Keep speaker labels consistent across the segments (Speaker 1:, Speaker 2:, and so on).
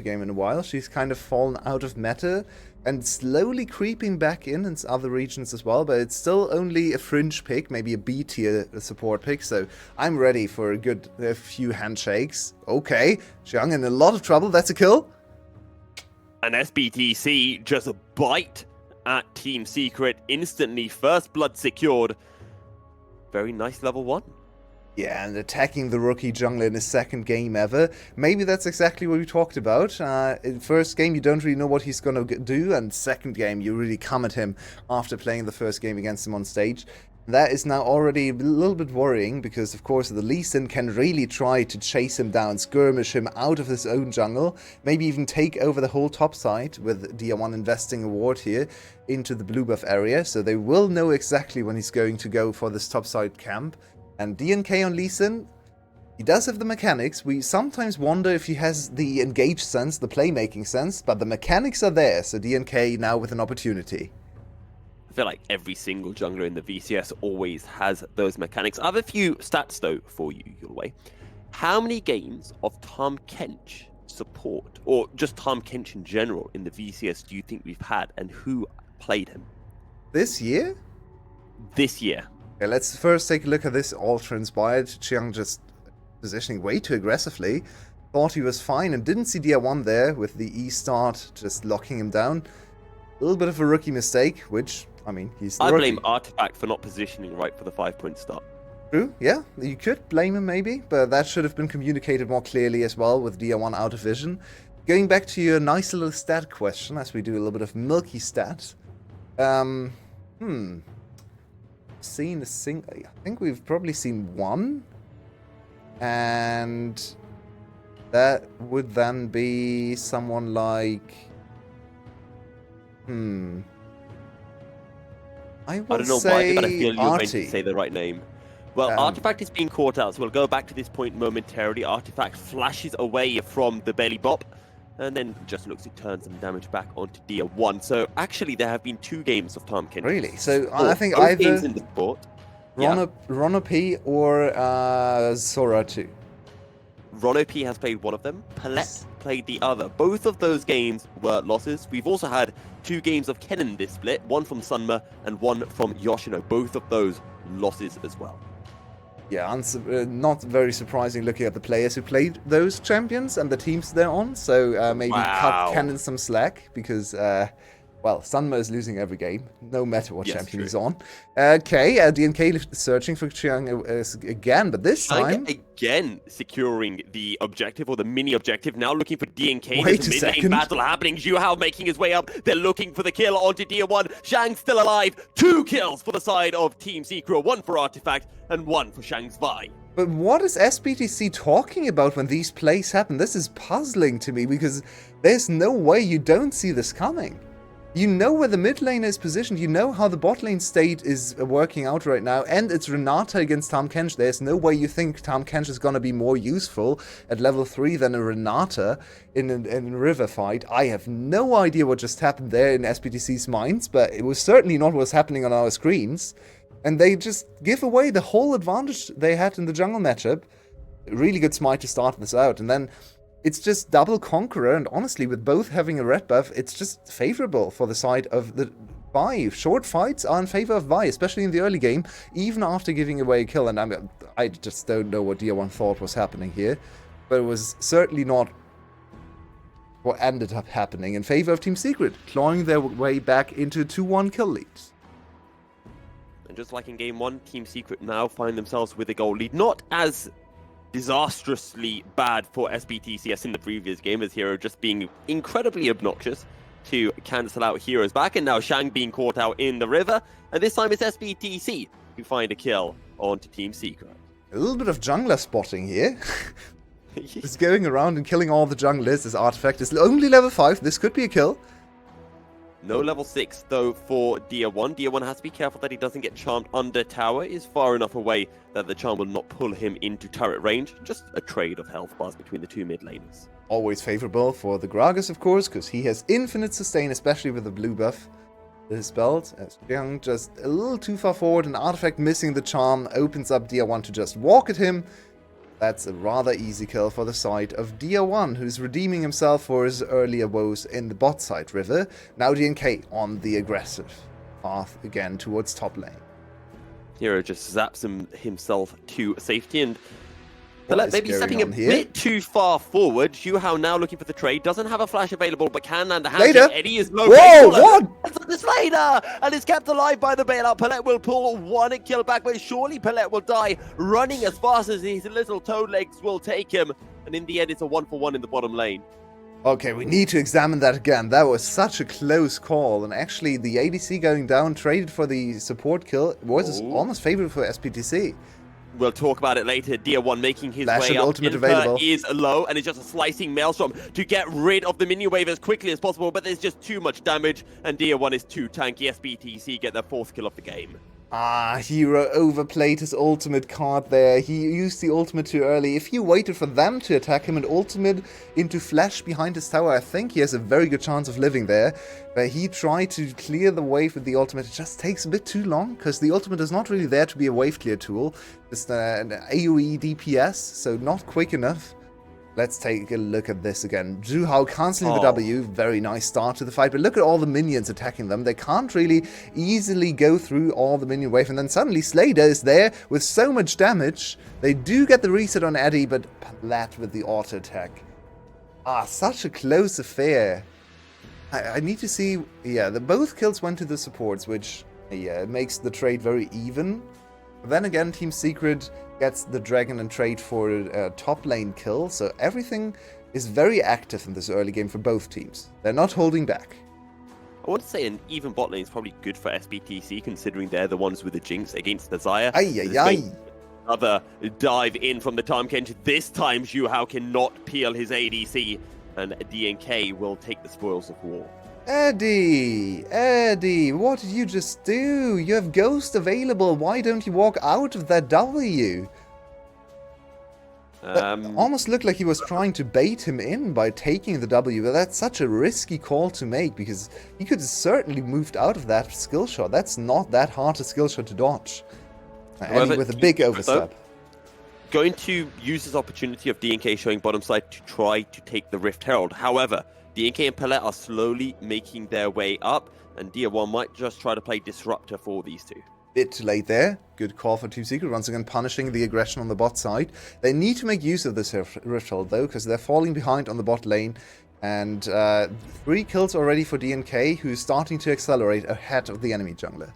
Speaker 1: game in a while. She's kind of fallen out of meta and slowly creeping back in other regions as well, but it's still only a fringe pick, maybe a B tier support pick, so I'm ready for a few handshakes. Okay, Xiang in a lot of trouble, that's a kill.
Speaker 2: And SBTC just bite at Team Secret instantly. First blood secured. Very nice level 1.
Speaker 1: Yeah, and attacking the rookie jungler in his second game ever. Maybe that's exactly what we talked about. In first game, you don't really know what he's going to do, and second game, you really come at him after playing the first game against him on stage. That is now already a little bit worrying, because of course the Lee Sin can really try to chase him down, skirmish him out of his own jungle, maybe even take over the whole top side, with DR1 investing a ward here into the blue buff area, so they will know exactly when he's going to go for this top side camp. And DNK on Lee Sin, he does have the mechanics. We sometimes wonder if he has the engage sense, the playmaking sense, but the mechanics are there, so DNK now with an opportunity.
Speaker 2: I feel like every single jungler in the VCS always has those mechanics. I have a few stats though for you, Yulwei. How many games of Tahm Kench support, or just Tahm Kench in general in the VCS, do you think we've had, and who played him?
Speaker 1: This year?
Speaker 2: This year.
Speaker 1: Okay, let's first take a look at this all transpired. Xiang just positioning way too aggressively. Thought he was fine and didn't see DR1 there with the E start just locking him down. A little bit of a rookie mistake, which, I mean, he's the
Speaker 2: I
Speaker 1: rookie.
Speaker 2: blame Artifact for not positioning right for the 5-point start.
Speaker 1: True, yeah, you could blame him maybe, but that should have been communicated more clearly as well with DR1 out of vision. Going back to your nice little stat question, as we do a little bit of milky stat. Seen I think we've probably seen one, and that would then be someone like I
Speaker 2: don't know why, but I feel you're going to say the right name. Well, Artifact is being caught out, so we'll go back to this point momentarily. Artifact flashes away from the belly bop, and then just looks to turn some damage back onto DR1. So actually, there have been 2 games of Tahm Kench.
Speaker 1: Really? So I think either
Speaker 2: games in the sport.
Speaker 1: Rono P or Sora 2.
Speaker 2: Rono P has played one of them. Palette played the other. Both of those games were losses. We've also had 2 games of Kennen this split, one from Sunma and one from Yoshino. Both of those losses as well.
Speaker 1: Yeah, not very surprising looking at the players who played those champions and the teams they're on. So maybe cut Kennen some slack, because, well, Sunma is losing every game, no matter what champion he's on. Okay, DNK searching for Xiang again, but this time...
Speaker 2: Again securing the objective, or the mini objective, now looking for DNK.
Speaker 1: Wait
Speaker 2: There's
Speaker 1: a
Speaker 2: a mid-lane
Speaker 1: second.
Speaker 2: battle happening. Zhu Hao making his way up. They're looking for the kill onto DR1. Shang's still alive. 2 kills for the side of Team Secret. 1 for Artifact and 1 for Shang's Vi.
Speaker 1: But what is SBTC talking about when these plays happen? This is puzzling to me, because there's no way you don't see this coming. You know where the mid lane is positioned, you know how the bot lane state is working out right now, and it's Renata against Tahm Kench. There's no way you think Tahm Kench is going to be more useful at level 3 than a Renata in a river fight. I have no idea what just happened there in SBTC's minds, but it was certainly not what's happening on our screens. And they just give away the whole advantage they had in the jungle matchup. Really good smite to start this out, and then it's just double Conqueror, and honestly, with both having a red buff, it's just favorable for the side of the Vi. Short fights are in favor of Vi, especially in the early game, even after giving away a kill. And I just don't know what DR1 thought was happening here, but it was certainly not what ended up happening in favor of Team Secret, clawing their way back into 2-1 kill leads.
Speaker 2: And just like in Game 1, Team Secret now find themselves with a goal lead. Not as disastrously bad for SBTC as in the previous game, as Hero just being incredibly obnoxious to cancel out Hero's back, and now Shang being caught out in the river, and this time it's SBTC who find a kill onto Team Secret.
Speaker 1: A little bit of jungler spotting here. Just going around and killing all the junglers. This Artifact is only level 5, this could be a kill.
Speaker 2: No level 6 though for DR1. DR1 has to be careful that he doesn't get charmed under tower. He is far enough away that the charm will not pull him into turret range. Just a trade of health bars between the 2 mid laners.
Speaker 1: Always favorable for the Gragas, of course, because he has infinite sustain, especially with the blue buff. His belt, as Xiang just a little too far forward, and Artifact missing the charm opens up DR1 to just walk at him. That's a rather easy kill for the side of DO1, who's redeeming himself for his earlier woes in the bot side river. Now DNK on the aggressive path again towards top lane.
Speaker 2: Hero just zaps himself to safety, and maybe stepping a bit too far forward. Xuhao now looking for the trade, doesn't have a flash available, but can land the handshake. Eddie is low.
Speaker 1: Whoa, what?
Speaker 2: That's the Slayer, and is kept alive by the bailout. Palette will pull one kill back, but surely Palette will die running as fast as his little toe legs will take him. And in the end, it's a 1-for-1 in the bottom lane.
Speaker 1: Okay, we need to examine that again. That was such a close call. And actually, the ADC going down, traded for the support kill, was almost favorable for SBTC.
Speaker 2: We'll talk about it later. DO1 making his
Speaker 1: Flash
Speaker 2: way up.
Speaker 1: Ultimate available.
Speaker 2: Is low, and it's just a slicing maelstrom to get rid of the minion wave as quickly as possible, but there's just too much damage, and DO1 is too tanky. SBTC get their 4th kill of the game.
Speaker 1: Hero overplayed his ultimate card there. He used the ultimate too early. If he waited for them to attack him and ultimate into flash behind his tower, I think he has a very good chance of living there. But he tried to clear the wave with the ultimate. It just takes a bit too long, because the ultimate is not really there to be a wave clear tool. It's an AoE DPS, so not quick enough. Let's take a look at this again. Xuhao cancelling the W. Very nice start to the fight. But look at all the minions attacking them. They can't really easily go through all the minion wave. And then suddenly Slayer is there with so much damage. They do get the reset on Eddie, but Palette with the auto attack. Such a close affair. I need to see... Yeah, both kills went to the supports, which makes the trade very even. But then again, Team Secret gets the dragon and trade for a top lane kill, so everything is very active in this early game for both teams. They're not holding back.
Speaker 2: I want to say an even bot lane is probably good for SBTC, considering they're the ones with the jinx against the Xayah. Another dive in from the Tahm Kench. This time Xuhao cannot peel his ADC, and DNK will take the spoils of war.
Speaker 1: Eddie, what did you just do? You have Ghost available. Why don't you walk out of that W? Almost looked like he was trying to bait him in by taking the W, but that's such a risky call to make, because he could have certainly moved out of that skill shot. That's not that hard a skill shot to dodge. Eddie with a big overstep.
Speaker 2: Going to use this opportunity of DNK showing bottom side to try to take the Rift Herald. However, DNK and Palette are slowly making their way up, and DO1 might just try to play Disruptor for these two.
Speaker 1: Bit too late there. Good call for Team Secret, once again punishing the aggression on the bot side. They need to make use of this Rift Herald though, because they're falling behind on the bot lane. And 3 kills already for DNK, who's starting to accelerate ahead of the enemy jungler.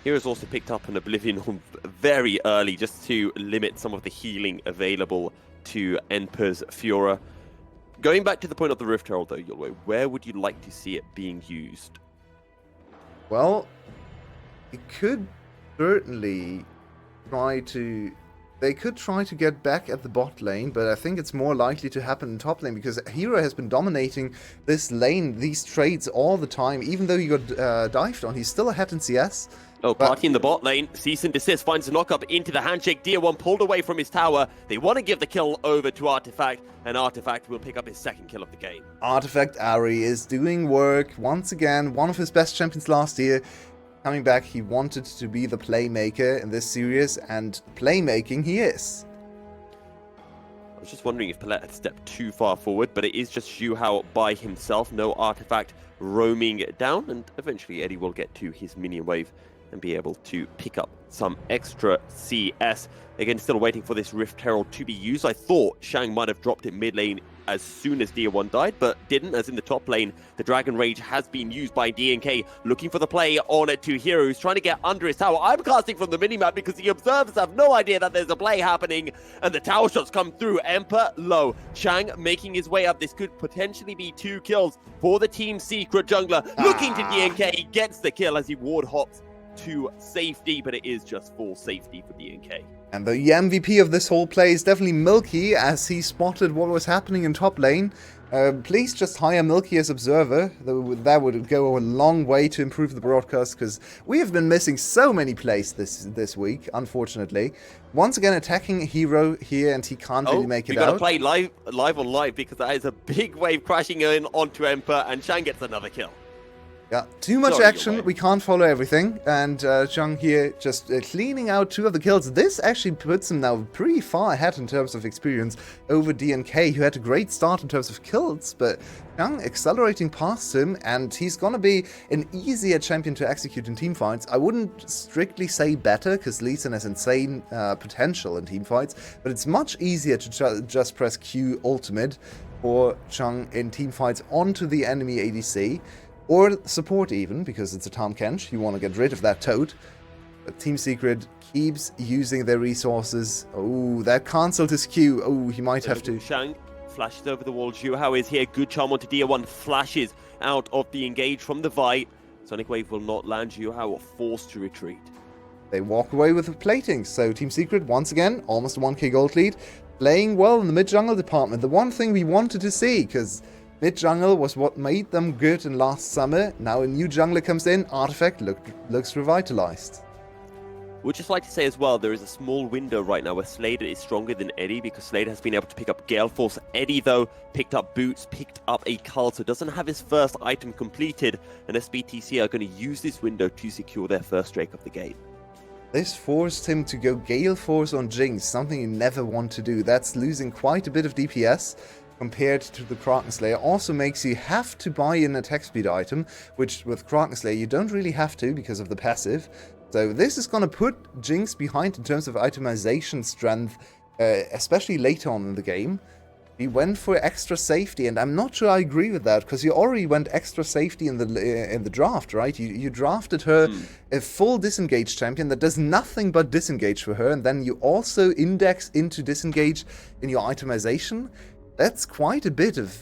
Speaker 2: Heroes also picked up an Oblivion very early, just to limit some of the healing available to Enper's Fiora. Going back to the point of the Rift Herald, though, Yulway, where would you like to see it being used?
Speaker 1: Well, it could certainly try to... They could try to get back at the bot lane, but I think it's more likely to happen in top lane, because Hero has been dominating this lane, these trades all the time. Even though he got dived on, he's still ahead in CS.
Speaker 2: Party in the bot lane. Cease and desist finds a knock-up into the handshake. DO1 pulled away from his tower. They want to give the kill over to Artifact, and Artifact will pick up his 2nd kill of the game. Artifact
Speaker 1: Ari is doing work once again. One of his best champions last year. Coming back, he wanted to be the playmaker in this series, and playmaking he is.
Speaker 2: I was just wondering if Palette had stepped too far forward, but it is just Xuhao by himself. No Artifact roaming down, and eventually Eddie will get to his minion wave and be able to pick up some extra CS. Again, still waiting for this Rift Herald to be used. I thought Shang might have dropped it mid lane as soon as DO1 died, but didn't, as in the top lane, the Dragon Rage has been used by DNK, looking for the play on it to Hero, who's trying to get under his tower. I'm casting from the minimap because the observers have no idea that there's a play happening, and the tower shots come through. Emperor low. Shang making his way up. This could potentially be 2 kills for the Team Secret jungler. Looking to DNK, he gets the kill as he ward hops to safety, but it is just full safety for DNK.
Speaker 1: And the MVP of this whole play is definitely Milky, as he spotted what was happening in top lane. Please just hire Milky as observer. That would go a long way to improve the broadcast, because we have been missing so many plays this week, unfortunately. Once again attacking Hero here, and he can't really make it out.
Speaker 2: We gotta play live on live, because that is a big wave crashing in onto Emperor, and Shang gets another kill.
Speaker 1: Yeah, too much
Speaker 2: Sorry,
Speaker 1: action, we can't follow everything, and Zhang here just cleaning out 2 of the kills. This actually puts him now pretty far ahead in terms of experience over DNK, who had a great start in terms of kills, but Zhang accelerating past him, and he's gonna be an easier champion to execute in teamfights. I wouldn't strictly say better, because Lee Sin has insane potential in teamfights, but it's much easier to just press Q ultimate for Zhang in teamfights onto the enemy ADC. Or support even, because it's a Tahm Kench, you want to get rid of that toad. But Team Secret keeps using their resources. Oh, that cancelled his Q. Oh, he might have to...
Speaker 2: Shang flashes over the wall. Juhao is here. Good charm onto Dia1. Flashes out of the engage from the Vi. Sonic Wave will not land. Juhao forced to retreat.
Speaker 1: They walk away with the plating. So Team Secret, once again, almost a 1k gold lead. Playing well in the mid-jungle department. The one thing we wanted to see, because... mid-jungle was what made them good in last summer. Now a new jungler comes in, Artifact looks revitalized.
Speaker 2: Would just like to say as well, there is a small window right now where Slader is stronger than Eddie because Slader has been able to pick up Gale Force. Eddie, though, picked up Boots, picked up a Cull, so doesn't have his first item completed, and SBTC are going to use this window to secure their first Drake of the game.
Speaker 1: This forced him to go Gale Force on Jinx, something you never want to do. That's losing quite a bit of DPS. Compared to the Kraken Slayer, also makes you have to buy an attack speed item, which with Kraken Slayer you don't really have to because of the passive. So this is going to put Jinx behind in terms of itemization strength, especially later on in the game. He went for extra safety, and I'm not sure I agree with that, because you already went extra safety in the draft, right? You drafted her a full disengage champion that does nothing but disengage for her, and then you also index into disengage in your itemization. That's quite a bit of,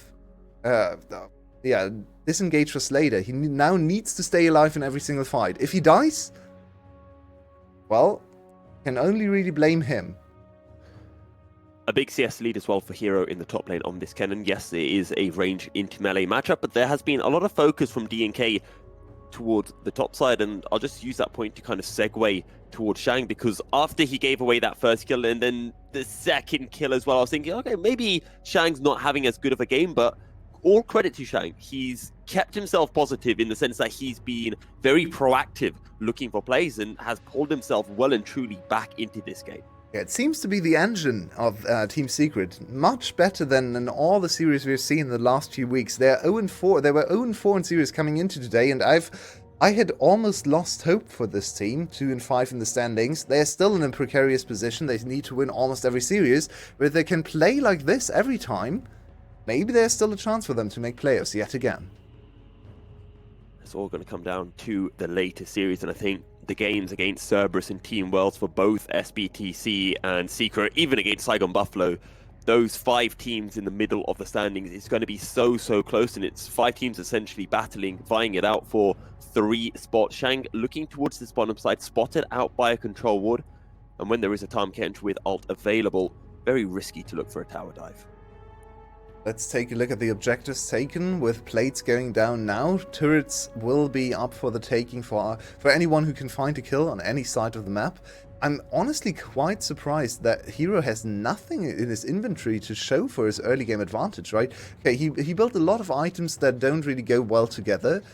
Speaker 1: disengage for Slader. He now needs to stay alive in every single fight. If he dies, well, can only really blame him.
Speaker 2: A big CS lead as well for Hero in the top lane on this Kennen. Yes, it is a range into melee matchup, but there has been a lot of focus from DNK towards the top side, and I'll just use that point to kind of segue towards Shang, because after he gave away that first kill and then the second kill as well, I was thinking, okay, maybe Shang's not having as good of a game, but all credit to Shang. He's kept himself positive in the sense that he's been very proactive looking for plays and has pulled himself well and truly back into this game.
Speaker 1: Yeah, it seems to be the engine of Team Secret. Much better than in all the series we've seen in the last few weeks. They're 0-4. They were 0-4 in series coming into today, and I had almost lost hope for this team, 2-5 in the standings. They're still in a precarious position. They need to win almost every series, but if they can play like this every time, maybe there's still a chance for them to make playoffs yet again.
Speaker 2: It's all going to come down to the later series, and I think the games against Cerberus and Team Worlds for both SBTC and Secret, even against Saigon Buffalo, those 5 teams in the middle of the standings is going to be so close, and it's 5 teams essentially battling, vying it out for 3 spots. Shang looking towards this bottom side, spotted out by a control ward, and when there is a Tahm Kench with ult available, very risky to look for a tower dive.
Speaker 1: Let's take a look at the objectives taken, with plates going down now. Turrets will be up for the taking for anyone who can find a kill on any side of the map. I'm honestly quite surprised that Hero has nothing in his inventory to show for his early game advantage, right? Okay, he built a lot of items that don't really go well together,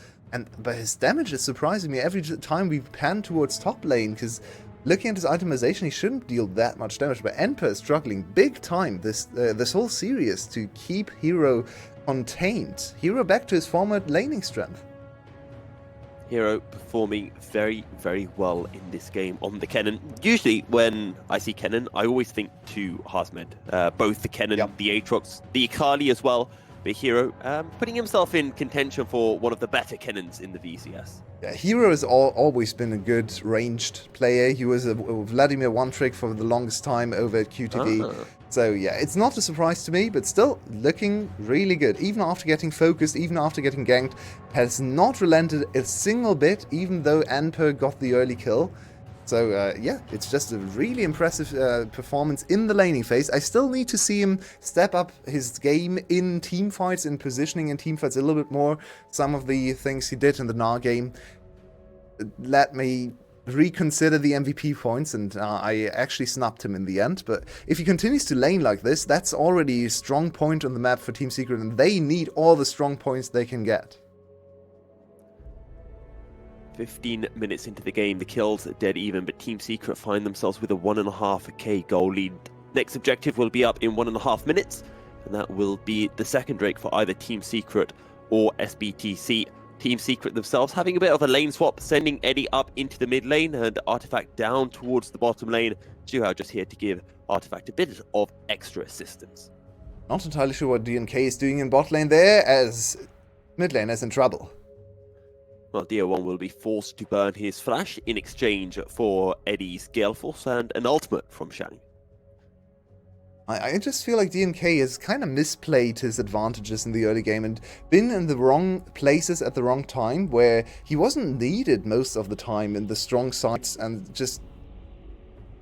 Speaker 1: but his damage is surprising me every time we pan towards top lane, because looking at his itemization, he shouldn't deal that much damage, but Enper is struggling big time this whole series to keep Hero contained. Hero back to his former laning strength.
Speaker 2: Hero performing very well in this game on the Kennen. Usually when I see Kennen, I always think to Harsmed. Both the Kennen, the Aatrox, the Akali as well. But Hero putting himself in contention for one of the better Kennens in the VCS.
Speaker 1: Yeah, Hero has always been a good ranged player. He was a Vladimir one-trick for the longest time over at QTD. So yeah, it's not a surprise to me, but still looking really good. Even after getting focused, even after getting ganked, has not relented a single bit, even though Enper got the early kill. So yeah, it's just a really impressive performance in the laning phase. I still need to see him step up his game in teamfights, in positioning in teamfights a little bit more. Some of the things he did in the Gnar game, let me reconsider the MVP points, and I actually snapped him in the end. But if he continues to lane like this, that's already a strong point on the map for Team Secret, and they need all the strong points they can get.
Speaker 2: 15 minutes into the game, the kills are dead even, but Team Secret find themselves with a 1.5k goal lead. Next objective will be up in 1.5 minutes, and that will be the second Drake for either Team Secret or SBTC. Team Secret themselves having a bit of a lane swap, sending Eddie up into the mid lane and Artifact down towards the bottom lane. Juhao just here to give Artifact a bit of extra assistance.
Speaker 1: Not entirely sure what DNK is doing in bot lane there, as mid lane is in trouble.
Speaker 2: Well, DO1 will be forced to burn his flash in exchange for Eddie's Gale Force and an ultimate from Shang.
Speaker 1: I just feel like DNK has kind of misplayed his advantages in the early game and been in the wrong places at the wrong time, where he wasn't needed most of the time in the strong sides and just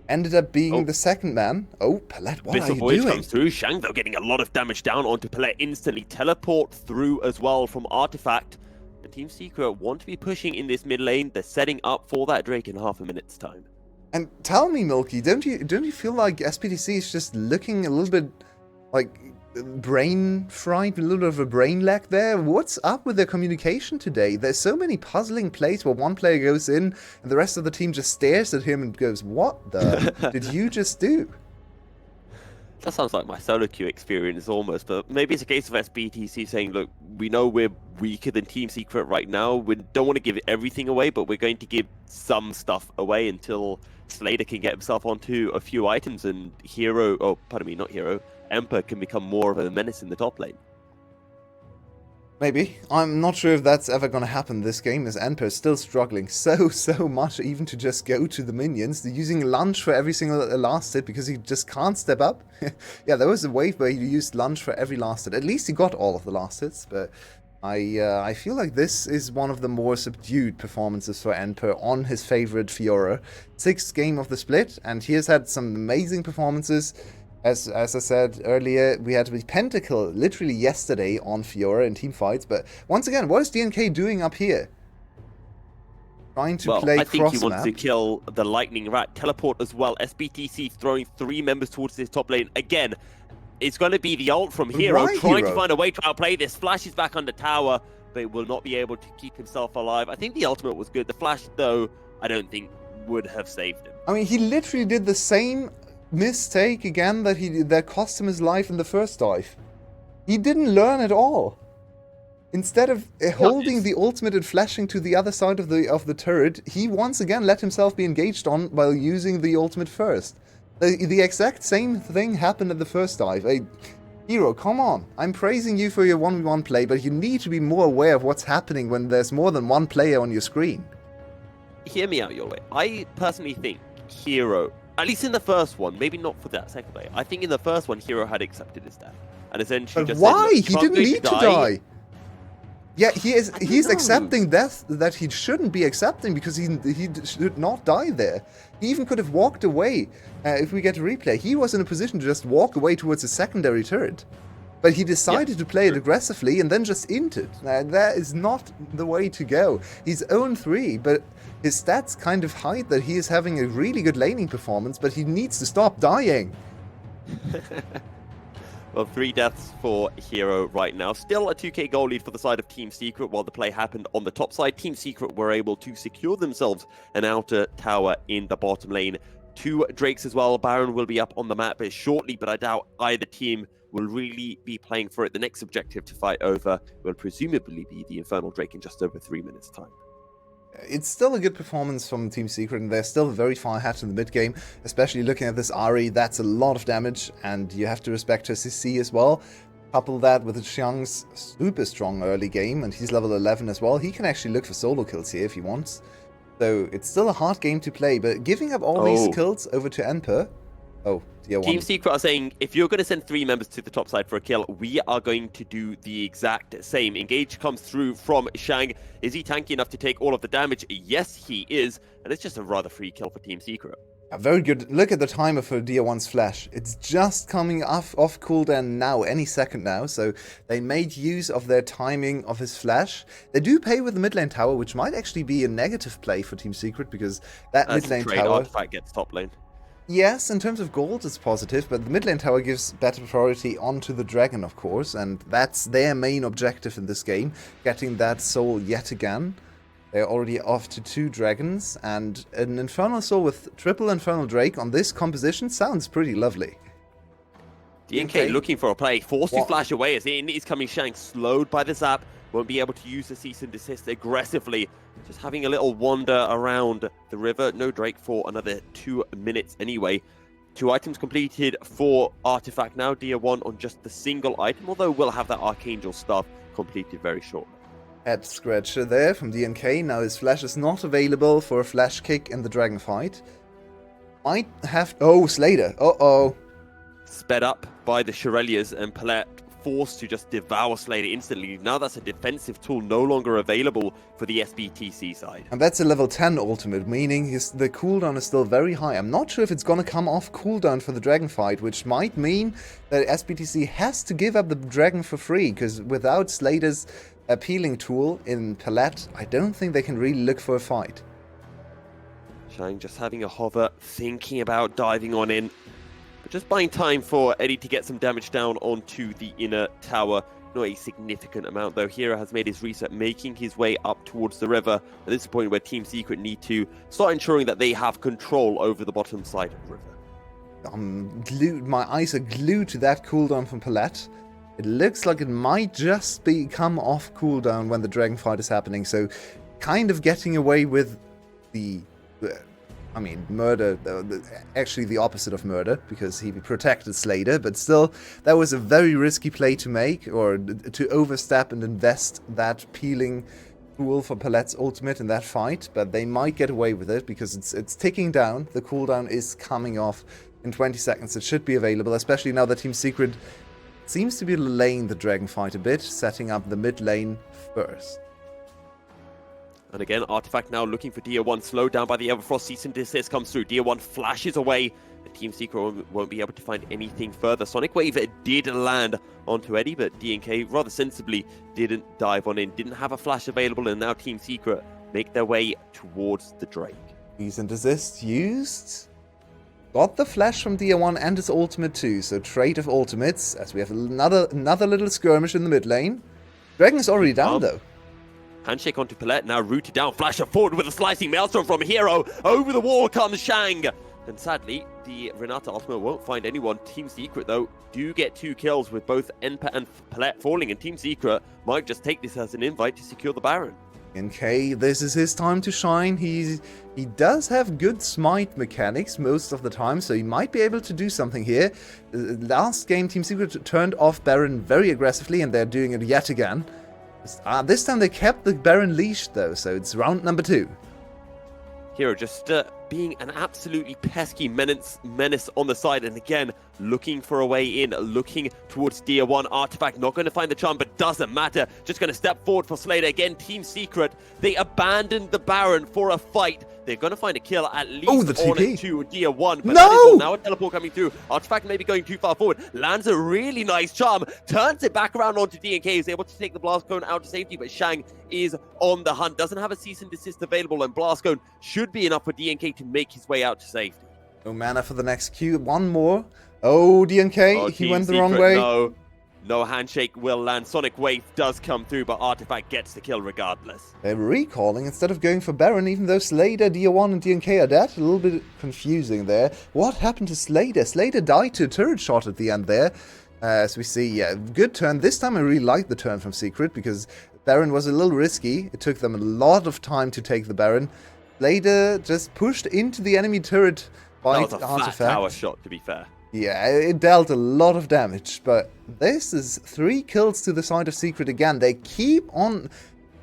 Speaker 1: ended up being the second man. Oh, Palette, what are you doing?
Speaker 2: Comes through. Shang, though, getting a lot of damage down onto Palette instantly. Teleport through as well from Artifact. The Team Secret want to be pushing in this mid lane. They're setting up for that Drake in half a minute's time.
Speaker 1: And tell me, Milky, don't you feel like SBTC is just looking a little bit like brain fried, a little bit of a brain lag there? What's up with their communication today? There's so many puzzling plays where one player goes in and the rest of the team just stares at him and goes, "What the did you just do?"
Speaker 2: That sounds like my solo queue experience almost, but maybe it's a case of SBTC saying, look, we know we're weaker than Team Secret right now. We don't want to give everything away, but we're going to give some stuff away until Slater can get himself onto a few items and Emperor can become more of a menace in the top lane.
Speaker 1: Maybe. I'm not sure if that's ever going to happen this game, as Emperor is still struggling so much even to just go to the minions. They're using lunge for every single last hit because he just can't step up. Yeah, there was a wave where he used lunge for every last hit. At least he got all of the last hits, but I feel like this is one of the more subdued performances for Emperor on his favorite Fiora. 6th game of the split, and he has had some amazing performances. As I said earlier, we had the Pentakill literally yesterday on Fiora in team fights, but once again, what is DNK doing up here? Trying to play cross-map.
Speaker 2: I think he wants to kill the Lightning Rat. Teleport as well. SBTC throwing 3 members towards his top lane. Again, it's going to be the ult from Hero, trying to find a way to outplay this. Flash is back under tower, but will not be able to keep himself alive. I think the ultimate was good. The Flash, though, I don't think would have saved him.
Speaker 1: I mean, he literally did the same mistake again that cost him his life in the first dive. He didn't learn at all. Instead of holding the ultimate and flashing to the other side of the turret, he once again let himself be engaged on while using the ultimate first. The exact same thing happened at the first dive. Hero, come on. I'm praising you for your 1v1 play, but you need to be more aware of what's happening when there's more than one player on your screen.
Speaker 2: Hear me out, Yole. I personally think Hero, at least in the first one, maybe not for that second play, I think in the first one, Hero had accepted his death. And essentially
Speaker 1: but
Speaker 2: just
Speaker 1: why?
Speaker 2: said,
Speaker 1: he didn't need to die. Yeah, he's accepting death that he shouldn't be accepting because he should not die there. He even could have walked away. If we get a replay, he was in a position to just walk away towards a secondary turret. But he decided to play it aggressively and then just inted. That is not the way to go. He's own 3, but his stats kind of hide that he is having a really good laning performance, but he needs to stop dying.
Speaker 2: Well, 3 deaths for Hero right now. Still a 2k goal lead for the side of Team Secret. While the play happened on the top side, Team Secret were able to secure themselves an outer tower in the bottom lane. 2 Drakes as well. Baron will be up on the map shortly, but I doubt either team will really be playing for it. The next objective to fight over will presumably be the Infernal Drake in just over 3 minutes' time.
Speaker 1: It's still a good performance from Team Secret, and they're still very far ahead in the mid game, especially looking at this Ahri. That's a lot of damage, and you have to respect her CC as well. Couple that with Xiang's super strong early game, and he's level 11 as well. He can actually look for solo kills here if he wants. So it's still a hard game to play, but giving up all these kills over to Emperor. Oh, tier 1.
Speaker 2: Team Secret are saying, if you're going to send 3 members to the top side for a kill, we are going to do the exact same. Engage comes through from Shang. Is he tanky enough to take all of the damage? Yes, he is. And it's just a rather free kill for Team Secret.
Speaker 1: Very good. Look at the timer for DR1's flash. It's just coming off cooldown now, any second now. So they made use of their timing of his flash. They do pay with the mid lane tower, which might actually be a negative play for Team Secret, because that mid lane tower...
Speaker 2: Artifact gets top lane.
Speaker 1: Yes, in terms of gold, it's positive, but the mid lane tower gives better priority onto the dragon, of course, and that's their main objective in this game, getting that soul yet again. They're already off to 2 dragons, and an Infernal Soul with triple Infernal Drake on this composition sounds pretty lovely.
Speaker 2: DNK looking for a play, forced to
Speaker 1: What?
Speaker 2: flash away as in is coming Shang, slowed by the zap, won't be able to use the cease and desist aggressively, just having a little wander around the river. No Drake for another 2 minutes anyway. 2 items completed for Artifact now, Dia 1 on just the single item, although we'll have that Archangel stuff completed very shortly.
Speaker 1: Head scratcher there from DNK. Now his flash is not available for a flash kick in the dragon fight. Might have... Oh, Slader. Uh-oh.
Speaker 2: Sped up by the Shirelias, and Palette forced to just devour Slader instantly. Now that's a defensive tool no longer available for the SBTC side.
Speaker 1: And that's a level 10 ultimate, meaning the cooldown is still very high. I'm not sure if it's gonna come off cooldown for the dragon fight, which might mean that SBTC has to give up the dragon for free, because without Slader's appealing tool in Palette, I don't think they can really look for a fight.
Speaker 2: Shang just having a hover, thinking about diving on in. But just buying time for Eddie to get some damage down onto the inner tower. Not a significant amount though. Hero has made his reset, making his way up towards the river. And this is the point where Team Secret need to start ensuring that they have control over the bottom side of the river.
Speaker 1: I'm glued, my eyes are glued to that cooldown from Palette. It looks like it might just come off cooldown when the dragon fight is happening. So kind of getting away with the... I mean, murder, actually the opposite of murder, because he protected Slader, but still, that was a very risky play to make, or to overstep and invest that peeling tool for Palette's ultimate in that fight, but they might get away with it, because it's ticking down. The cooldown is coming off in 20 seconds. It should be available, especially now that Team Secret seems to be delaying the dragon fight a bit, setting up the mid lane first.
Speaker 2: And again, Artifact now looking for Dia 1, slowed down by the Everfrost. Cease and desist comes through. Dia 1 flashes away. The Team Secret won't be able to find anything further. Sonic Wave did land onto Eddie, but DNK rather sensibly didn't dive on in. Didn't have a flash available, and now Team Secret make their way towards the Drake.
Speaker 1: Cease and desist used. Got the flash from Dia 1 and his ultimate too, so trade of ultimates, as we have another little skirmish in the mid lane. Dragon is already down though.
Speaker 2: Handshake onto Palette, now rooted down, flasher forward with a slicing maelstrom from Hero. Over the wall comes Shang. And sadly, the Renata ultimate won't find anyone. Team Secret, though, do get 2 kills with both Enpa and Palette falling, and Team Secret might just take this as an invite to secure the Baron.
Speaker 1: Okay, this is his time to shine. He does have good smite mechanics most of the time, so he might be able to do something here. Last game, Team Secret turned off Baron very aggressively, and they're doing it yet again. This time they kept the Baron leashed though, so it's round number 2.
Speaker 2: Hero just being an absolutely pesky menace on the side, and again looking for a way in, looking towards Dia 1. Artifact not going to find the charm, but doesn't matter. Just going to step forward for Slater. Again, Team Secret, they abandoned the Baron for a fight. They're going to find a kill at least on it to Dia 1. But that is all. Now a teleport coming through. Artifact maybe going too far forward. Lands a really nice charm. Turns it back around onto DNK. Is able to take the Blast Cone out to safety, but Shang is on the hunt. Doesn't have a cease and desist available, and Blast Cone should be enough for DNK to make his way out to safety.
Speaker 1: No mana for the next Q. One more. Oh, DNK, he went the wrong way.
Speaker 2: No handshake will land. Sonic Wave does come through, but Artifact gets the kill regardless.
Speaker 1: They're recalling instead of going for Baron, even though Slader, Dia 1 and DNK are dead. A little bit confusing there. What happened to Slader? Slader died to a turret shot at the end there. As we see, yeah, good turn. This time I really liked the turn from Secret, because Baron was a little risky. It took them a lot of time to take the Baron. Slader just pushed into the enemy turret by
Speaker 2: that was a
Speaker 1: Artifact.
Speaker 2: flat tower shot, to be fair.
Speaker 1: Yeah, it dealt a lot of damage, but this is 3 kills to the side of Secret again. They keep on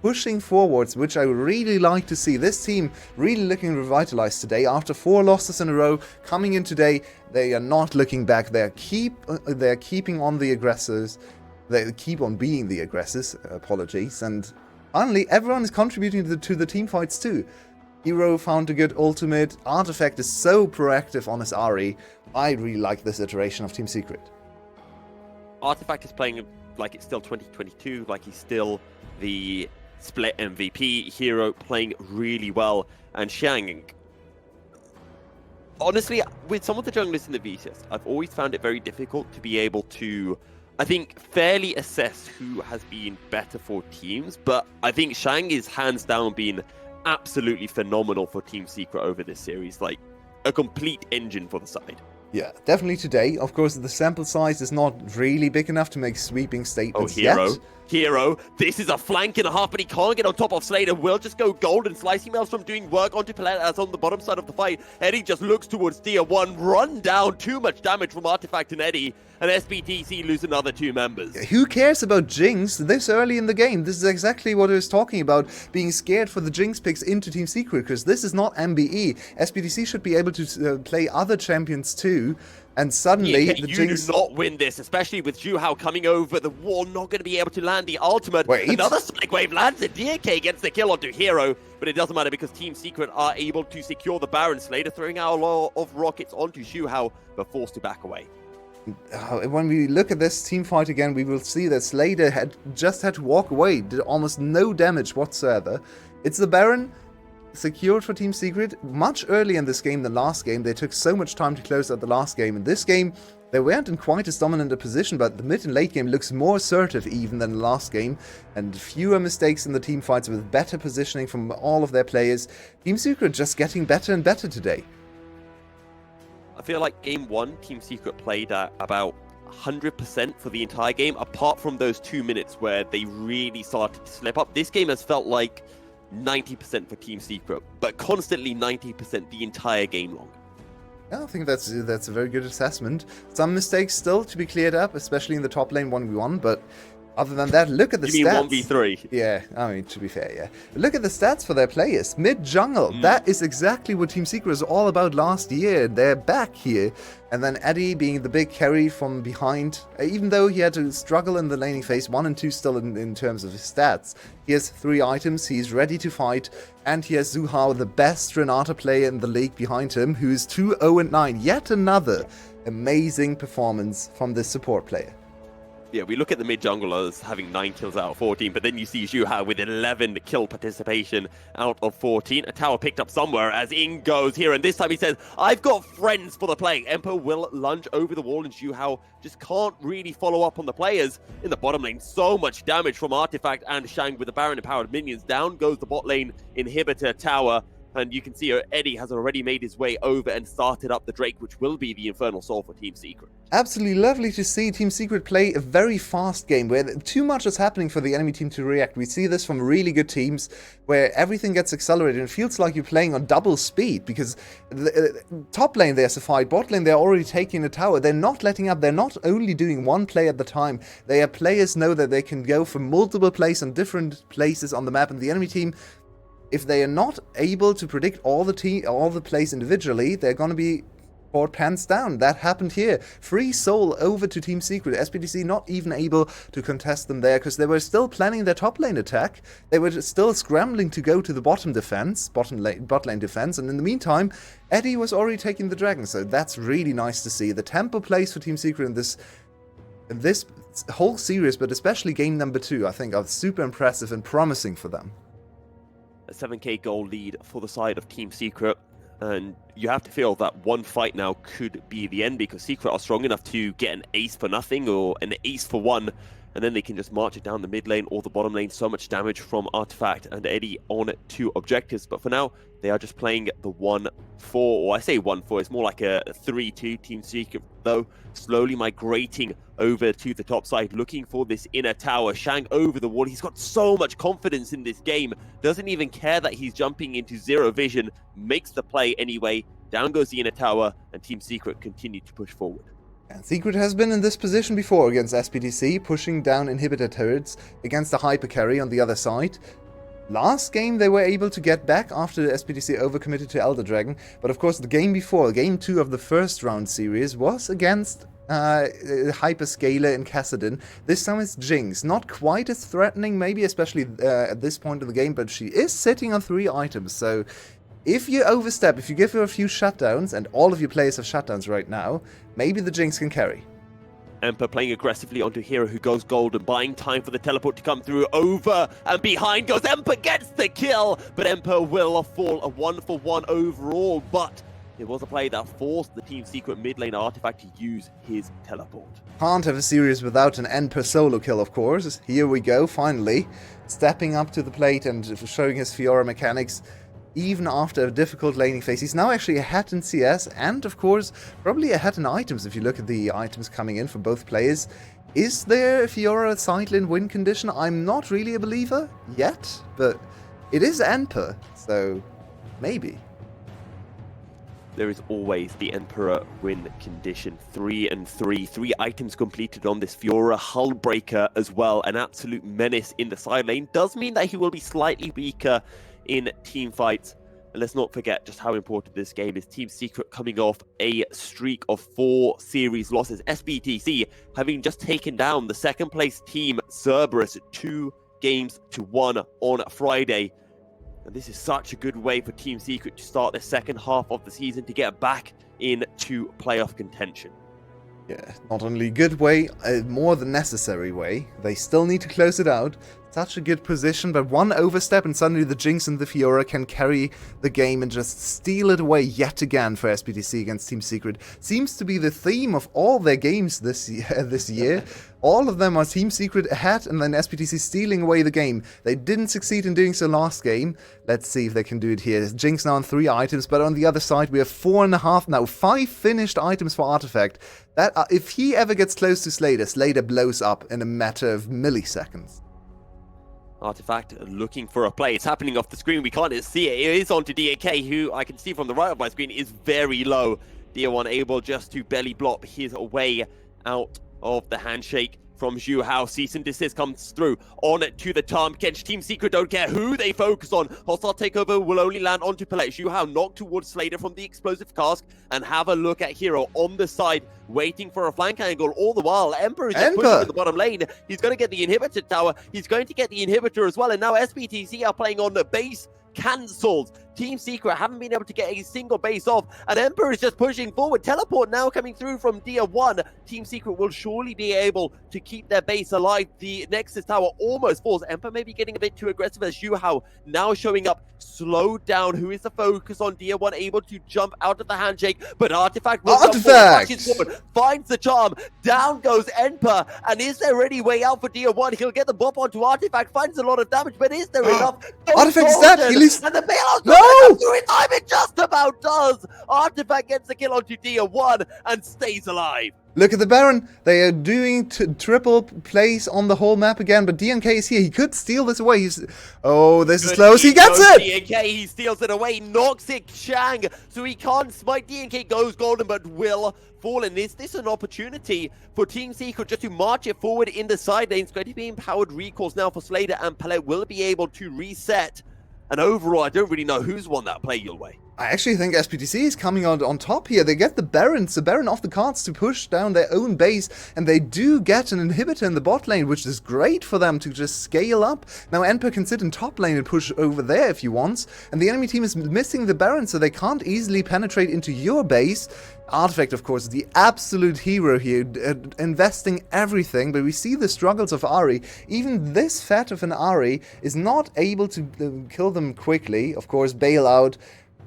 Speaker 1: pushing forwards, which I really like to see. This team really looking revitalized today. After 4 losses in a row, coming in today, they are not looking back. They're keeping on the aggressors. They keep on being the aggressors, apologies. And finally, everyone is contributing to the team fights too. Hero found a good ultimate. Artifact is so proactive on his Ahri. I really like this iteration of Team Secret.
Speaker 2: Artifact is playing like it's still 2022, like he's still the split MVP. Hero playing really well. And Shang, honestly, with some of the junglers in the VCS, I've always found it very difficult to be able to I think, fairly assess who has been better for teams, but I think Shang is hands down been absolutely phenomenal for Team Secret over this series. Like, a complete engine for the side.
Speaker 1: Yeah, definitely today. Of course, the sample size is not really big enough to make sweeping statements yet.
Speaker 2: Hero, this is a flank and a half, but he can't get on top of Slater. Will just go gold, and Slicey Mails from doing work onto Paletas on the bottom side of the fight. Eddie just looks towards Tier 1, run down, too much damage from Artifact and Eddie, and SBTC lose another 2 members.
Speaker 1: Who cares about Jinx this early in the game? This is exactly what I was talking about, being scared for the Jinx picks into Team Secret, because this is not MBE. SBTC should be able to play other champions too. And suddenly, the Jinx...
Speaker 2: do not win this, especially with Zhu Hao coming over the wall, not going to be able to land the ultimate.
Speaker 1: Wait.
Speaker 2: Another Spike Wave lands, and DK gets the kill onto Hero, but it doesn't matter because Team Secret are able to secure the Baron. Slater throwing out a lot of rockets onto Zhu Hao, but forced to back away.
Speaker 1: When we look at this team fight again, we will see that Slater had to walk away, did almost no damage whatsoever. It's the Baron secured for Team Secret much earlier in this game than last game. They took so much time to close out the last game. In this game, they weren't in quite as dominant a position, but the mid and late game looks more assertive even than the last game, and fewer mistakes in the team fights with better positioning from all of their players. Team Secret just getting better and better today.
Speaker 2: I feel like game 1, Team Secret played at about 100% for the entire game, apart from those 2 minutes where they really started to slip up. This game has felt like 90% for Team Secret, but constantly 90% the entire game long.
Speaker 1: Yeah, I think that's a very good assessment. Some mistakes still to be cleared up, especially in the top lane 1v1, but other than that, look at the stats.
Speaker 2: You mean 1v3?
Speaker 1: Yeah, I mean, to be fair, yeah. But look at the stats for their players. Mid-jungle, that is exactly what Team Secret was all about last year. They're back here. And then Eddie being the big carry from behind, even though he had to struggle in the laning phase, 1 and 2 still in terms of his stats. He has 3 items, he's ready to fight, and he has Zhu Hao, the best Renata player in the league behind him, who's 2-0-9. Yet another amazing performance from this support player.
Speaker 2: Yeah, we look at the mid-junglers having 9 kills out of 14, but then you see Zhu Hao with 11 kill participation out of 14. A tower picked up somewhere as in goes here, and this time he says, I've got friends for the play. Emperor will lunge over the wall, and Zhu Hao just can't really follow up on the players. In the bottom lane, so much damage from Artifact and Shang with the Baron-empowered minions. Down goes the bot lane inhibitor tower. And you can see Eddie has already made his way over and started up the Drake, which will be the Infernal Soul for Team Secret.
Speaker 1: Absolutely lovely to see Team Secret play a very fast game where too much is happening for the enemy team to react. We see this from really good teams where everything gets accelerated and it feels like you're playing on double speed because the top lane there's a fight, bot lane they're already taking a tower. They're not letting up. They're not only doing one play at the time. Their players know that they can go from multiple plays on different places on the map, and the enemy team, if they are not able to predict all the plays individually, they're going to be caught pants down. That happened here. Free soul over to Team Secret. SBTC not even able to contest them there because they were still planning their top lane attack. They were still scrambling to go to the bot lane defense, and in the meantime, Eddie was already taking the dragon. So that's really nice to see. The tempo plays for Team Secret in this whole series, but especially game number 2, I think are super impressive and promising for them.
Speaker 2: A 7k goal lead for the side of Team Secret, and you have to feel that one fight now could be the end because Secret are strong enough to get an ace for nothing or an ace for 1, and then they can just march it down the mid lane or the bottom lane. So much damage from Artifact and Eddie on 2 objectives, but for now they are just playing the 1-4, or I say 1-4, it's more like a 3-2. Team Secret though slowly migrating over to the top side, looking for this inner tower. Shang over the wall. He's got so much confidence in this game. Doesn't even care that he's jumping into zero vision. Makes the play anyway. Down goes the inner tower, and Team Secret continue to push forward.
Speaker 1: And Secret has been in this position before against SBTC, pushing down inhibitor turrets against the hyper carry on the other side. Last game they were able to get back after SBTC overcommitted to Elder Dragon, but of course the game before, game 2 of the first round series, was against Hyperscaler in Kassadin. This time it's Jinx. Not quite as threatening, maybe, especially at this point in the game, but she is sitting on 3 items, so if you overstep, if you give her a few shutdowns, and all of your players have shutdowns right now, maybe the Jinx can carry.
Speaker 2: Emperor playing aggressively onto Hero, who goes gold and buying time for the teleport to come through. Over and behind goes Emperor, gets the kill, but Emperor will fall a 1-for-1 overall. But It was a play that forced the Team Secret mid lane Artifact to use his teleport.
Speaker 1: Can't have a series without an Emperor solo kill, of course. Here we go, finally. Stepping up to the plate and showing his Fiora mechanics. Even after a difficult laning phase, he's now actually ahead in CS and, of course, probably ahead in items if you look at the items coming in for both players. Is there a Fiora side lane win condition? I'm not really a believer yet, but it is Emperor, so maybe.
Speaker 2: There is always the Emperor win condition. 3 and 3. 3 items completed on this Fiora. Hull Breaker as well. An absolute menace in the side lane. Does mean that he will be slightly weaker in team fights. And let's not forget just how important this game is. Team Secret coming off a streak of 4 series losses. SBTC having just taken down the second place team Cerberus 2-1 on Friday. And this is such a good way for Team Secret to start the second half of the season to get back into playoff contention.
Speaker 1: Yeah, not only good way, a more than necessary way. They still need to close it out. Such a good position, but one overstep and suddenly the Jinx and the Fiora can carry the game and just steal it away yet again for SBTC against Team Secret. Seems to be the theme of all their games this year. All of them are Team Secret ahead and then SBTC stealing away the game. They didn't succeed in doing so last game. Let's see if they can do it here. Jinx now on 3 items, but on the other side we have 4.5 now. 5 finished items for Artifact. That if he ever gets close to Slater, Slater blows up in a matter of milliseconds.
Speaker 2: Artifact looking for a play. It's happening off the screen. We can't see it. It is onto DNK, who I can see from the right of my screen is very low. Dia1 able just to belly block his way out of the handshake from Zhu Hao. Cease and desist comes through on to the Tahm Kench. Team Secret don't care who they focus on. Hostile takeover will only land onto Palette. Zhu Hao knocked towards Slater from the explosive cask, and have a look at Hero on the side, waiting for a flank angle. All the while, Emperor is just pushing in the bottom lane. He's going to get the inhibitor tower. He's going to get the inhibitor as well, and now SBTC are playing on the base. Cancelled. Team Secret haven't been able to get a single base off, and Emperor is just pushing forward. Teleport now coming through from Dia1. Team Secret will surely be able to keep their base alive. The Nexus Tower almost falls. Emperor may be getting a bit too aggressive as Zhu Hao now showing up. Slowed down. Who is the focus on? Dia1 able to jump out of the handshake, but Artifact will forward, finds the charm. Down goes Emperor, and is there any way out for Dia1? He'll get the bop onto Artifact, finds a lot of damage, but is there enough?
Speaker 1: Artifact is dead.
Speaker 2: And the bailout through in time, it just about does. Artifact gets the kill onto Dia1 and stays alive.
Speaker 1: Look at the Baron. They are doing triple plays on the whole map again, but DNK is here. He could steal this away. This is close. He gets it!
Speaker 2: DNK, he steals it away, knocks it Shang, so he can't smite. DNK goes golden, but will fall. And is this an opportunity for Team Secret just to march it forward in the side lane? It's going to be empowered recalls now for Slater, and Palette will be able to reset. And overall, I don't really know who's won that play your way.
Speaker 1: I actually think SBTC is coming out on top here. They get the Baron off the cards to push down their own base, and they do get an inhibitor in the bot lane, which is great for them to just scale up. Now Emperor can sit in top lane and push over there if he wants, and the enemy team is missing the Baron, so they can't easily penetrate into your base. Artifact, of course, is the absolute hero here, investing everything, but we see the struggles of Ahri. Even this fat of an Ahri is not able to kill them quickly. Of course, bailout,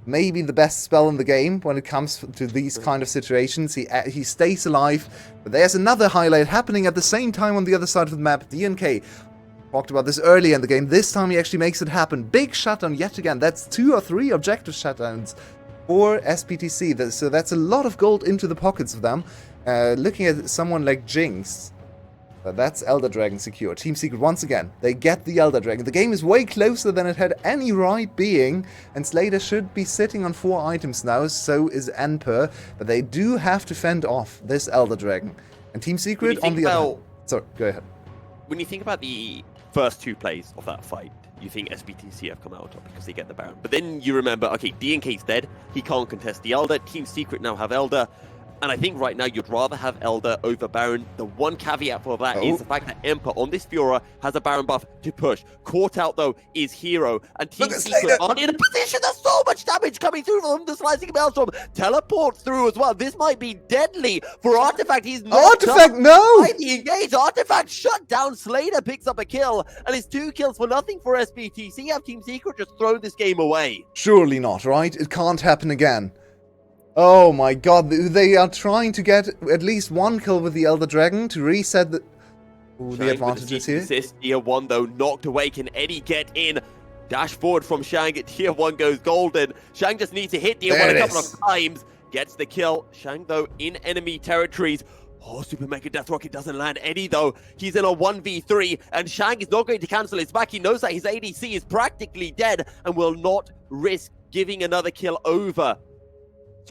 Speaker 1: maybe the best spell in the game when it comes to these kind of situations. He stays alive, but there's another highlight happening at the same time on the other side of the map. DNK talked about this earlier in the game. This time he actually makes it happen. Big shutdown yet again. That's 2 or 3 objective shutdowns for SBTC. So that's a lot of gold into the pockets of them. Looking at someone like Jinx, that's Elder Dragon secure. Team Secret, once again, they get the Elder Dragon. The game is way closer than it had any right being, and Slater should be sitting on 4 items now, so is Emperor, but they do have to fend off this Elder Dragon. And Team Secret on the other hand. Sorry, go ahead.
Speaker 2: When you think about the first 2 plays of that fight, you think SBTC have come out on top because they get the Baron. But then you remember, okay, DNK's dead, he can't contest the Elder, Team Secret now have Elder, and I think right now you'd rather have Elder over Baron. The one caveat for that is the fact that Emperor on this Fiora has a Baron buff to push. Caught out though is Hero, and Team Secret aren't in a position. There's so much damage coming through from the slicing Maelstrom. Teleport through as well. This might be deadly for Artifact. He's not engaged. Artifact shut down. Slater picks up a kill, and it's 2 kills for nothing for SBTC. Have Team Secret just thrown this game away?
Speaker 1: Surely not, right? It can't happen again. Oh my god, they are trying to get at least one kill with the Elder Dragon to reset the... Ooh, the advantages here.
Speaker 2: Assist. Tier 1 though knocked away. Can Eddie get in? Dash forward from Shang. Tier 1 goes golden. Shang just needs to hit Tier 1 a couple of times. Gets the kill. Shang though in enemy territories. Oh, Super Mega Death Rocket doesn't land. Eddie, though, he's in a 1v3, and Shang is not going to cancel his back. He knows that his ADC is practically dead and will not risk giving another kill over.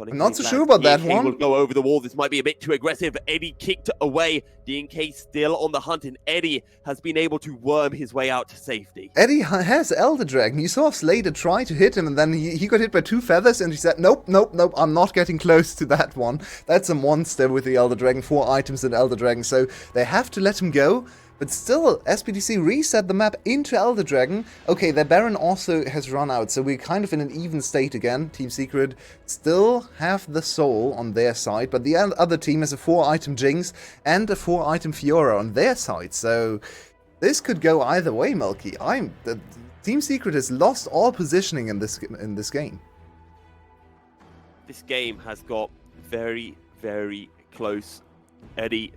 Speaker 1: I'm not so sure about that one.
Speaker 2: Will go over the wall. This might be a bit too aggressive. Eddie kicked away. DNK still on the hunt, and Eddie has been able to worm his way out to safety.
Speaker 1: Eddie has Elder Dragon. You saw Slater try to hit him, and then he got hit by 2 feathers, and he said, nope, nope, nope, I'm not getting close to that one. That's a monster with the Elder Dragon, 4 items in Elder Dragon, so they have to let him go. But still, SBTC reset the map into Elder Dragon. Okay, their Baron also has run out, so we're kind of in an even state again. Team Secret still have the Soul on their side, but the other team has a 4-item Jinx and a 4-item Fiora on their side. So this could go either way, Milky. Team Secret has lost all positioning in this game.
Speaker 2: This game has got very, very close. Eddie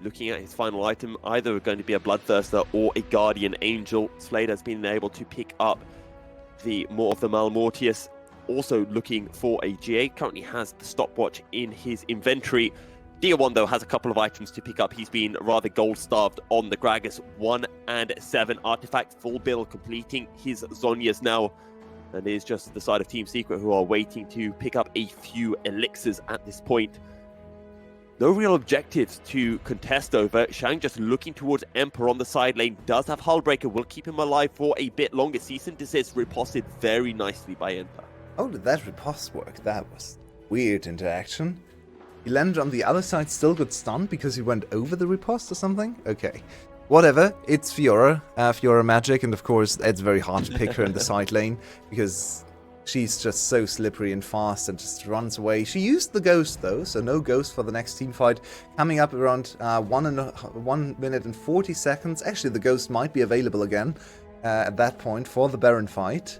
Speaker 2: looking at his final item, either going to be a Bloodthirster or a Guardian Angel. Slade has been able to pick up more of the Malmortius. Also looking for a GA. Currently has the stopwatch in his inventory. Tier 1, though, has a couple of items to pick up. He's been rather gold-starved on the Gragas. 1 and 7 artifact, full build, completing his Zhonya's now. And it is just the side of Team Secret who are waiting to pick up a few elixirs at this point. No real objectives to contest over. Shang just looking towards Emperor on the side lane. Does have Hullbreaker. Will keep him alive for a bit longer. Cease and desist riposted very nicely by Emperor.
Speaker 1: Oh, did that riposte work? That was weird interaction. He landed on the other side, still got stunned because he went over the riposte or something? Okay. Whatever. It's Fiora. Fiora magic. And of course, it's very hard to pick her in the side lane because she's just so slippery and fast and just runs away. She used the Ghost, though, so no Ghost for the next team fight. Coming up around 1 minute and 40 seconds. Actually, the Ghost might be available again at that point for the Baron fight.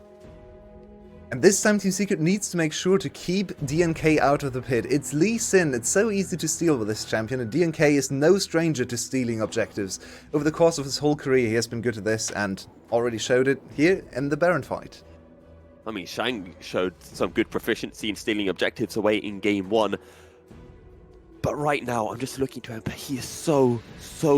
Speaker 1: And this time Team Secret needs to make sure to keep DNK out of the pit. It's Lee Sin. It's so easy to steal with this champion, and DNK is no stranger to stealing objectives. Over the course of his whole career, he has been good at this and already showed it here in the Baron fight.
Speaker 2: I mean, Shang showed some good proficiency in stealing objectives away in Game 1. But right now, I'm just looking to him. He is so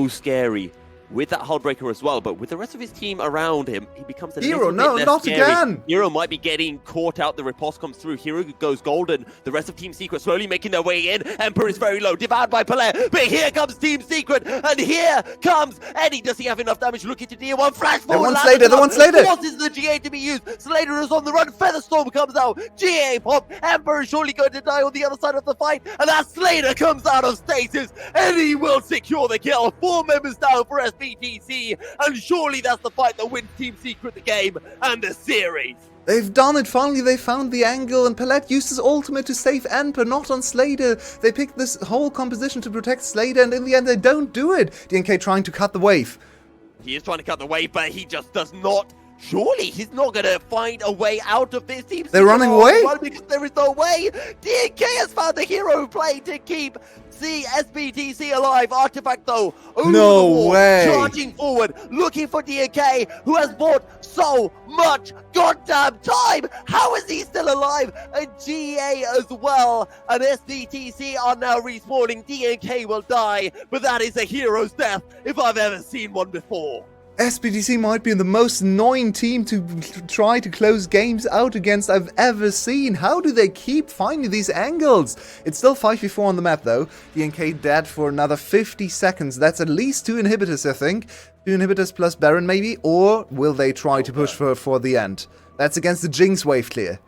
Speaker 2: scary. With that Hullbreaker as well, but with the rest of his team around him, he becomes a
Speaker 1: Hero,
Speaker 2: little
Speaker 1: no,
Speaker 2: bit less
Speaker 1: not
Speaker 2: scary.
Speaker 1: again!
Speaker 2: Hero might be getting caught out, the riposte comes through, Hero goes golden, the rest of Team Secret slowly making their way in, Emperor is very low, devoured by Pelé, but here comes Team Secret, and here comes Eddie. Does he have enough damage? Looking to deal one, flash forward,
Speaker 1: the one Slater!
Speaker 2: Forces the GA to be used, Slater is on the run, Featherstorm comes out, GA pop, Emperor is surely going to die on the other side of the fight, and that Slater comes out of stasis, Eddie will secure the kill, 4 members down for SBTC, and surely that's the fight that wins Team Secret the game and the series.
Speaker 1: They've done it, finally they found the angle, and Palette used his ultimate to save Emperor, not on Slater. They picked this whole composition to protect Slater, and in the end they don't do it. DNK trying to cut the wave.
Speaker 2: He is trying to cut the wave, but he just does not. Surely he's not going to find a way out of this team.
Speaker 1: They're running away?
Speaker 2: Because there is no way. DNK has found the hero play to keep the SBTC alive. Artifact, though, over the wall, charging forward, looking for DNK, who has bought so much goddamn time. How is he still alive? And GA as well. And SBTC are now respawning. DNK will die, but that is a hero's death if I've ever seen one before.
Speaker 1: SBTC might be the most annoying team to try to close games out against I've ever seen. How do they keep finding these angles? It's still 5v4 on the map, though. DNK dead for another 50 seconds. That's at least 2 inhibitors, I think. 2 inhibitors plus Baron, maybe? Or will they try to push for the end? That's against the Jinx wave clear.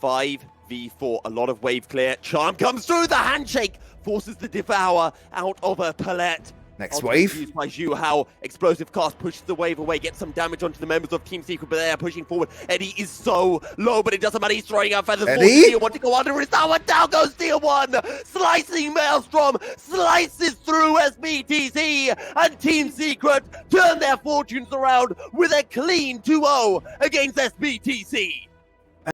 Speaker 2: 5v4, a lot of wave clear. Charm comes through, the handshake forces the Devour out of a palette.
Speaker 1: Next wave.
Speaker 2: Used by Zhu Hao. Explosive cast pushes the wave away, gets some damage onto the members of Team Secret, but they are pushing forward. Eddie is so low, but it doesn't matter. He's throwing out feathers.
Speaker 1: Eddie?
Speaker 2: Tier 1 to go under his tower. Down goes Tier 1. Slicing Maelstrom slices through SBTC, and Team Secret turn their fortunes around with a clean 2-0 against SBTC.